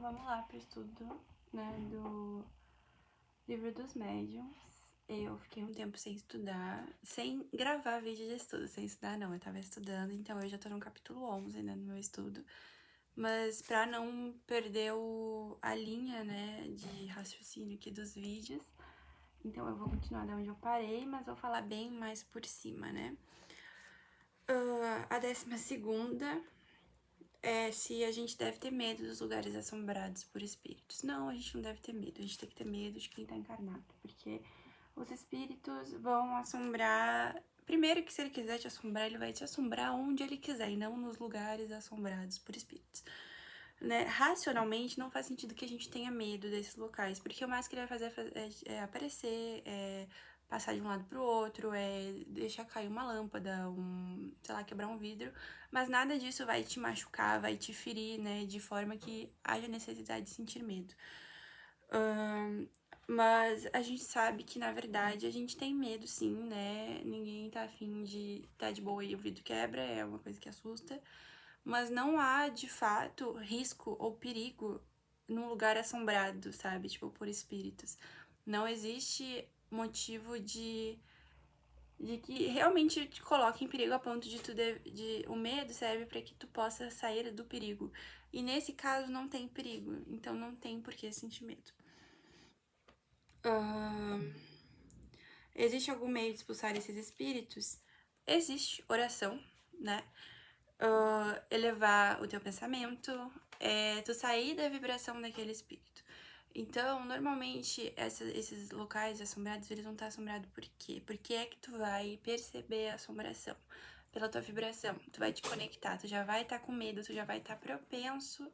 vamos lá pro estudo, né, do Livro dos Médiuns. Eu fiquei um tempo sem estudar, sem gravar vídeo de estudo, sem estudar não, eu tava estudando, então eu já tô no capítulo 11, né, no meu estudo. Mas pra não perder a linha, né, de raciocínio aqui dos vídeos, então eu vou continuar da onde eu parei, mas vou falar bem mais por cima, né. A 12ª é se a gente deve ter medo dos lugares assombrados por espíritos. Não, a gente não deve ter medo, a gente tem que ter medo de quem tá encarnado, porque os espíritos vão assombrar. Primeiro que se ele quiser te assombrar, ele vai te assombrar onde ele quiser, e não nos lugares assombrados por espíritos. Né? Racionalmente, não faz sentido que a gente tenha medo desses locais, porque o mais que ele vai fazer é aparecer, passar de um lado pro outro, deixar cair uma lâmpada, sei lá, quebrar um vidro, mas nada disso vai te machucar, vai te ferir, né, de forma que haja necessidade de sentir medo. Mas a gente sabe que, na verdade, a gente tem medo, sim, né? Ninguém tá afim de tá de boa e o vidro quebra, é uma coisa que assusta. Mas não há, de fato, risco ou perigo num lugar assombrado, sabe? Tipo, por espíritos. Não existe motivo de que realmente te coloque em perigo a ponto de o medo serve para que tu possa sair do perigo. E nesse caso não tem perigo, então não tem por que sentir medo. Existe algum meio de expulsar esses espíritos? Existe oração, né? Elevar o teu pensamento, tu sair da vibração daquele espírito. Então, normalmente, esses locais assombrados, eles vão estar assombrados por quê? Porque é que tu vai perceber a assombração? Pela tua vibração. Tu vai te conectar, tu já vai estar com medo, tu já vai estar propenso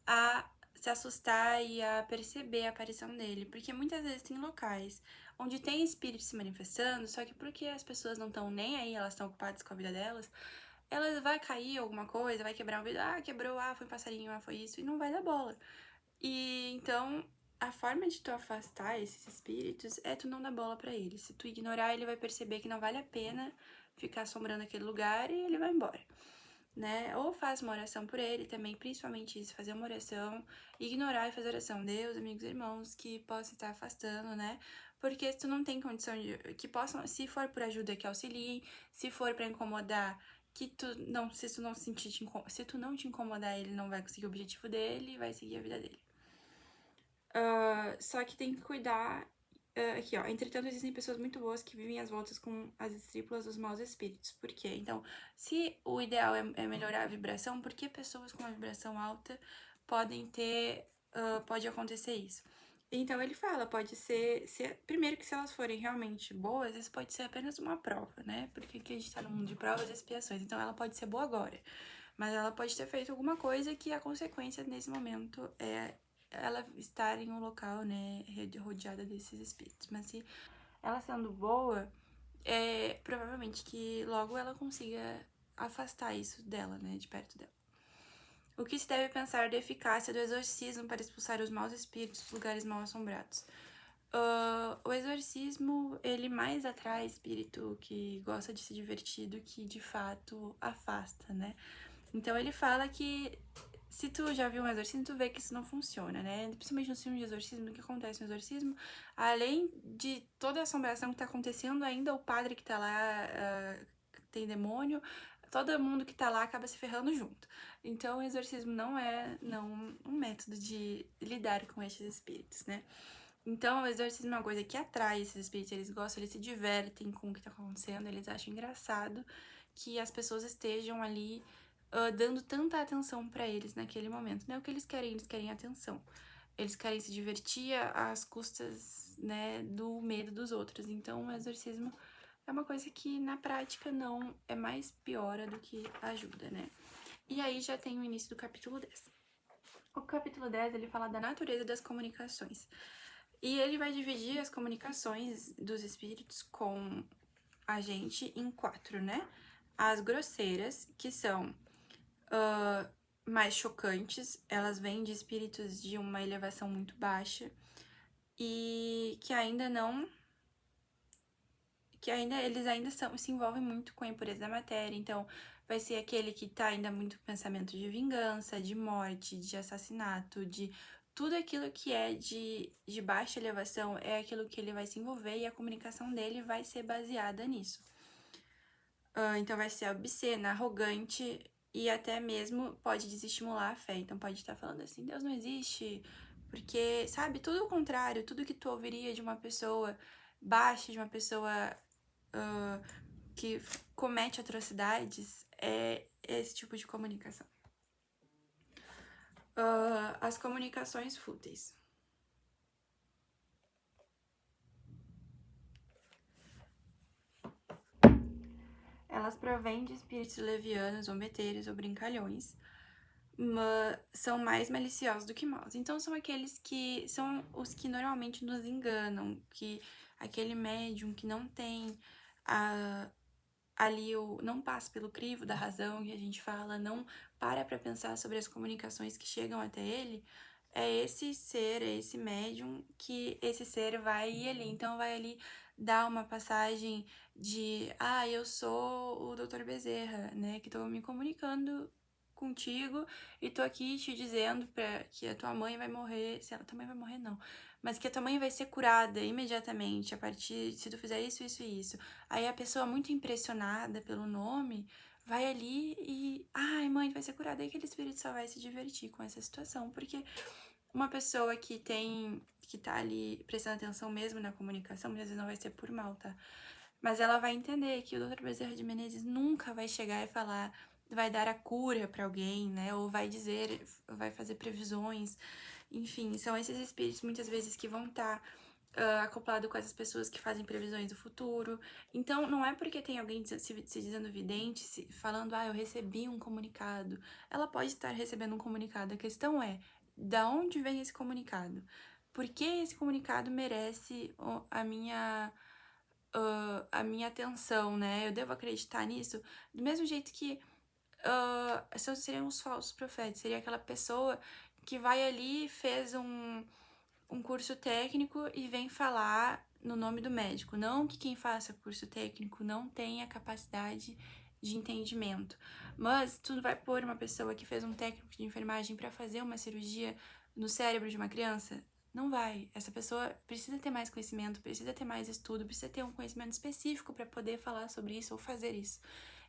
a se assustar e a perceber a aparição dele. Porque muitas vezes tem locais onde tem espíritos se manifestando, só que porque as pessoas não estão nem aí, elas estão ocupadas com a vida delas, elas vai cair alguma coisa, vai quebrar um vidro, quebrou, foi um passarinho, foi isso, e não vai dar bola. E então, a forma de tu afastar esses espíritos é tu não dar bola pra eles. Se tu ignorar, ele vai perceber que não vale a pena ficar assombrando aquele lugar e ele vai embora, né? Ou faz uma oração por ele também, principalmente isso, fazer uma oração, ignorar e fazer oração. Deus, amigos, irmãos, que possam estar afastando, né? Porque se tu não tem condição de... que possam, se for por ajuda, que auxiliem, se for pra incomodar, que tu não... se tu não sentir... se tu não te incomodar, ele não vai conseguir o objetivo dele e vai seguir a vida dele. Só que tem que cuidar. Aqui, ó. Entretanto, existem pessoas muito boas que vivem às voltas com as discípulas dos maus espíritos. Por quê? Então, se o ideal é melhorar a vibração, por que pessoas com uma vibração alta podem ter. Pode acontecer isso? Então, ele fala, pode ser. Primeiro, que se elas forem realmente boas, isso pode ser apenas uma prova, né? Porque aqui a gente tá no mundo de provas e expiações. Então, ela pode ser boa agora. Mas ela pode ter feito alguma coisa que a consequência nesse momento é ela estar em um local, né, rodeada desses espíritos. Mas se ela sendo boa, provavelmente que logo ela consiga afastar isso dela, né, de perto dela. O que se deve pensar da eficácia do exorcismo para expulsar os maus espíritos dos lugares mal assombrados? O exorcismo, ele mais atrai espírito que gosta de se divertir do que de fato afasta, né? Então ele fala que se tu já viu um exorcismo, tu vê que isso não funciona, né? Principalmente nos filmes de exorcismo, o que acontece no exorcismo, além de toda a assombração que tá acontecendo, ainda o padre que tá lá tem demônio, todo mundo que tá lá acaba se ferrando junto. Então o exorcismo não é um método de lidar com esses espíritos, né? Então, o exorcismo é uma coisa que atrai esses espíritos, eles gostam, eles se divertem com o que tá acontecendo, eles acham engraçado que as pessoas estejam ali dando tanta atenção pra eles naquele momento. Não é o que eles querem atenção. Eles querem se divertir às custas, né, do medo dos outros. Então, o exorcismo é uma coisa que, na prática, não é mais piora do que ajuda, né? E aí já tem o início do capítulo 10. O capítulo 10, ele fala da natureza das comunicações. E ele vai dividir as comunicações dos espíritos com a gente em 4, né? As grosseiras, que são mais chocantes, elas vêm de espíritos de uma elevação muito baixa e que ainda não. Eles ainda se envolvem muito com a impureza da matéria, então vai ser aquele que tá ainda muito pensamento de vingança, de morte, de assassinato, de tudo aquilo que é de baixa elevação é aquilo que ele vai se envolver e a comunicação dele vai ser baseada nisso. Então vai ser obscena, arrogante e até mesmo pode desestimular a fé. Então pode estar falando assim, Deus não existe, porque, sabe, tudo o contrário, tudo que tu ouviria de uma pessoa baixa, de uma pessoa que comete atrocidades, é esse tipo de comunicação. As comunicações fúteis. Elas provêm de espíritos levianos, zombeteiros ou brincalhões, mas são mais maliciosos do que maus. Então são aqueles que são os que normalmente nos enganam, que aquele médium que não tem ali não passa pelo crivo da razão que a gente fala, não para pensar sobre as comunicações que chegam até ele, é esse ser, é esse médium que esse ser vai ir ali. Então vai ali dar uma passagem de, eu sou o Dr. Bezerra, né, que tô me comunicando contigo e tô aqui te dizendo que a tua mãe vai morrer, se ela também vai morrer não, mas que a tua mãe vai ser curada imediatamente a partir se tu fizer isso, isso e isso. Aí a pessoa muito impressionada pelo nome vai ali e, ai, mãe, vai ser curada. Aí aquele espírito só vai se divertir com essa situação, porque uma pessoa que tá ali prestando atenção mesmo na comunicação, muitas vezes não vai ser por mal, tá? Mas ela vai entender que o Dr. Bezerra de Menezes nunca vai chegar e falar, vai dar a cura para alguém, né? Ou vai dizer, vai fazer previsões. Enfim, são esses espíritos muitas vezes que vão estar acoplado com essas pessoas que fazem previsões do futuro. Então, não é porque tem alguém se dizendo vidente, falando, eu recebi um comunicado. Ela pode estar recebendo um comunicado. A questão é, da onde vem esse comunicado? Por que esse comunicado merece a minha atenção, né? Eu devo acreditar nisso? Do mesmo jeito que seriam os falsos profetas. Seria aquela pessoa que vai ali, fez um curso técnico e vem falar no nome do médico. Não que quem faça curso técnico não tenha capacidade de entendimento, mas tu vai pôr uma pessoa que fez um técnico de enfermagem para fazer uma cirurgia no cérebro de uma criança? Não vai. Essa pessoa precisa ter mais conhecimento, precisa ter mais estudo, precisa ter um conhecimento específico para poder falar sobre isso ou fazer isso.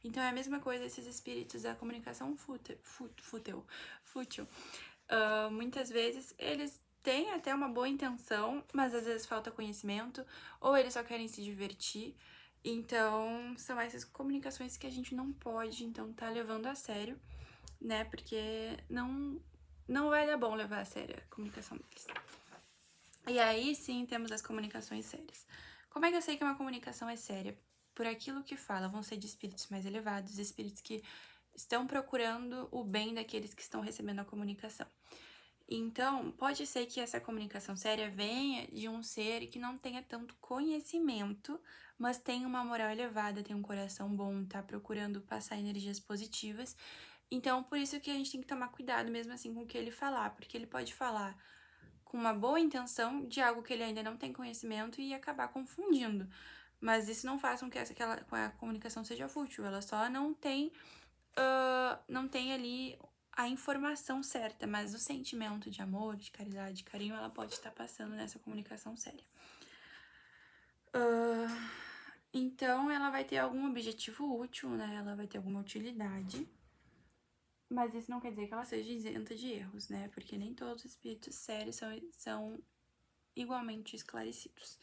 Então é a mesma coisa esses espíritos da comunicação fútil. Muitas vezes eles têm até uma boa intenção, mas às vezes falta conhecimento, ou eles só querem se divertir. Então, são essas comunicações que a gente não pode, então, tá levando a sério, né? Porque não vai dar bom levar a sério a comunicação deles. E aí, sim, temos as comunicações sérias. Como é que eu sei que uma comunicação é séria? Por aquilo que fala, vão ser de espíritos mais elevados, espíritos que estão procurando o bem daqueles que estão recebendo a comunicação. Então, pode ser que essa comunicação séria venha de um ser que não tenha tanto conhecimento, mas tem uma moral elevada, tem um coração bom, tá procurando passar energias positivas. Então, por isso que a gente tem que tomar cuidado mesmo assim com o que ele falar, porque ele pode falar com uma boa intenção de algo que ele ainda não tem conhecimento e acabar confundindo. Mas isso não faz com que a comunicação seja fútil, ela só não tem ali a informação certa, mas o sentimento de amor, de caridade, de carinho, ela pode estar passando nessa comunicação séria. Então, ela vai ter algum objetivo útil, né? Ela vai ter alguma utilidade. Mas isso não quer dizer que ela seja isenta de erros, né? Porque nem todos os espíritos sérios são igualmente esclarecidos.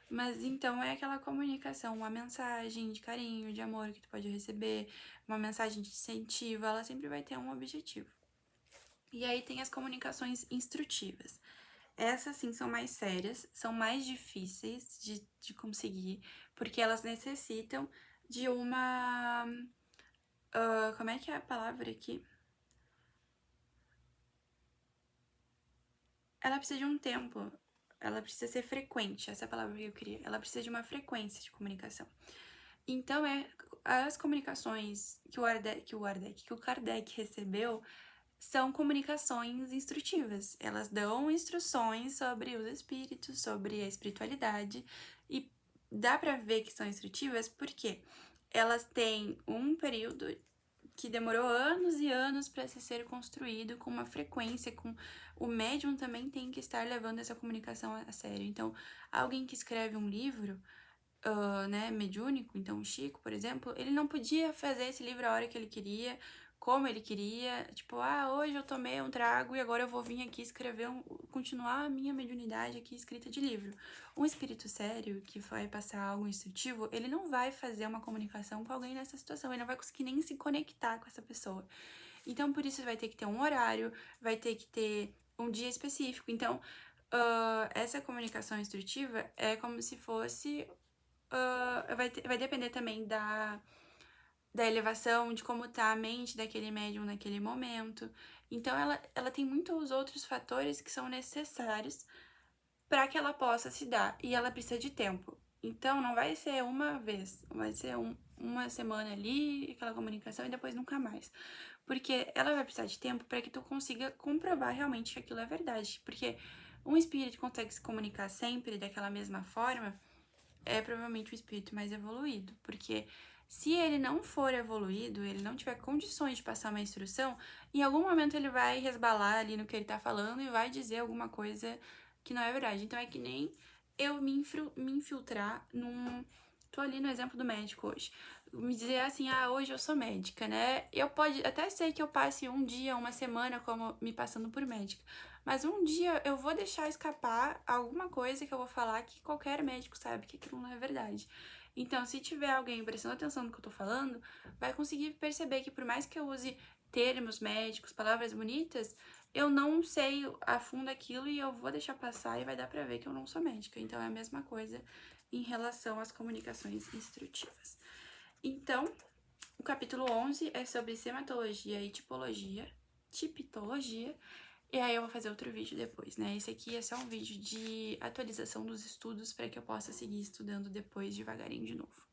Mas então é aquela comunicação, uma mensagem de carinho, de amor que tu pode receber, uma mensagem de incentivo, ela sempre vai ter um objetivo. E aí tem as comunicações instrutivas. Essas sim são mais sérias, são mais difíceis de conseguir, porque elas necessitam de uma. Como é que é a palavra aqui? Ela precisa de um tempo, ela precisa ser frequente, essa é a palavra que eu queria. Ela precisa de uma frequência de comunicação. Então, as comunicações que o Kardec recebeu são comunicações instrutivas. Elas dão instruções sobre os espíritos, sobre a espiritualidade, e dá para ver que são instrutivas porque elas têm um período que demorou anos e anos para se ser construído com uma frequência, com o médium também tem que estar levando essa comunicação a sério. Então, alguém que escreve um livro, né, mediúnico, então o Chico, por exemplo, ele não podia fazer esse livro a hora que ele queria, como ele queria, tipo, hoje eu tomei um trago e agora eu vou vir aqui escrever, continuar a minha mediunidade aqui escrita de livro. Um espírito sério que vai passar algo instrutivo, ele não vai fazer uma comunicação com alguém nessa situação, ele não vai conseguir nem se conectar com essa pessoa. Então, por isso vai ter que ter um horário, vai ter que ter um dia específico. Então, essa comunicação instrutiva é como se fosse vai depender também da elevação, de como tá a mente daquele médium naquele momento. Então, ela tem muitos outros fatores que são necessários para que ela possa se dar. E ela precisa de tempo. Então, não vai ser uma vez, vai ser uma semana ali, aquela comunicação, e depois nunca mais. Porque ela vai precisar de tempo para que tu consiga comprovar realmente que aquilo é verdade. Porque um espírito consegue se comunicar sempre daquela mesma forma, é provavelmente o espírito mais evoluído, porque se ele não for evoluído, ele não tiver condições de passar uma instrução, em algum momento ele vai resbalar ali no que ele tá falando e vai dizer alguma coisa que não é verdade. Então é que nem eu me infiltrar num. Tô ali no exemplo do médico hoje. Me dizer assim, hoje eu sou médica, né? Eu pode até ser que eu passe um dia, uma semana como me passando por médica. Mas um dia eu vou deixar escapar alguma coisa que eu vou falar que qualquer médico sabe que aquilo não é verdade. Então, se tiver alguém prestando atenção no que eu tô falando, vai conseguir perceber que por mais que eu use termos médicos, palavras bonitas, eu não sei a fundo aquilo e eu vou deixar passar e vai dar pra ver que eu não sou médica. Então, é a mesma coisa em relação às comunicações instrutivas. Então, o capítulo 11 é sobre sematologia e tipitologia, e aí eu vou fazer outro vídeo depois, né? Esse aqui é só um vídeo de atualização dos estudos para que eu possa seguir estudando depois devagarinho de novo.